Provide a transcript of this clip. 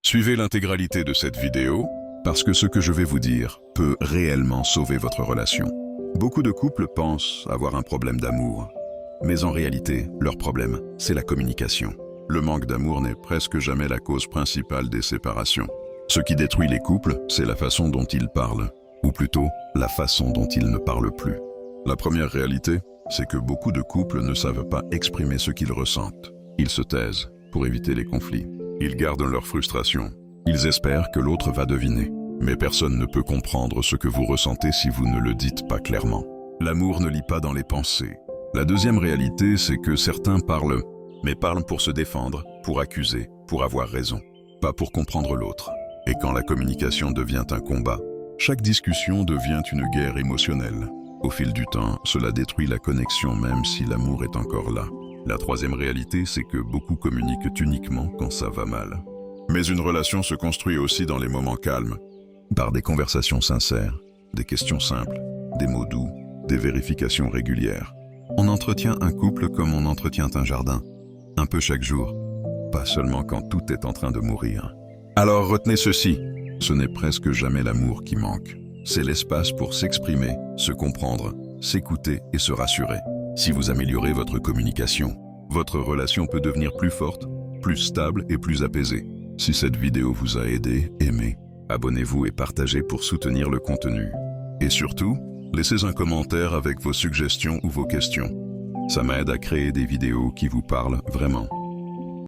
Suivez l'intégralité de cette vidéo parce que ce que je vais vous dire peut réellement sauver votre relation. Beaucoup de couples pensent avoir un problème d'amour, mais en réalité, leur problème, c'est la communication. Le manque d'amour n'est presque jamais la cause principale des séparations. Ce qui détruit les couples, c'est la façon dont ils parlent, ou plutôt la façon dont ils ne parlent plus. La première réalité, c'est que beaucoup de couples ne savent pas exprimer ce qu'ils ressentent. Ils se taisent pour éviter les conflits. Ils gardent leur frustration. Ils espèrent que l'autre va deviner. Mais personne ne peut comprendre ce que vous ressentez si vous ne le dites pas clairement. L'amour ne lit pas dans les pensées. La deuxième réalité, c'est que certains parlent, mais parlent pour se défendre, pour accuser, pour avoir raison, pas pour comprendre l'autre. Et quand la communication devient un combat, chaque discussion devient une guerre émotionnelle. Au fil du temps, cela détruit la connexion même si l'amour est encore là. La troisième réalité, c'est que beaucoup communiquent uniquement quand ça va mal. Mais une relation se construit aussi dans les moments calmes, par des conversations sincères, des questions simples, des mots doux, des vérifications régulières. On entretient un couple comme on entretient un jardin, un peu chaque jour, pas seulement quand tout est en train de mourir. Alors retenez ceci, ce n'est presque jamais l'amour qui manque. C'est l'espace pour s'exprimer, se comprendre, s'écouter et se rassurer. Si vous améliorez votre communication, votre relation peut devenir plus forte, plus stable et plus apaisée. Si cette vidéo vous a aidé, aimez, abonnez-vous et partagez pour soutenir le contenu. Et surtout, laissez un commentaire avec vos suggestions ou vos questions. Ça m'aide à créer des vidéos qui vous parlent vraiment.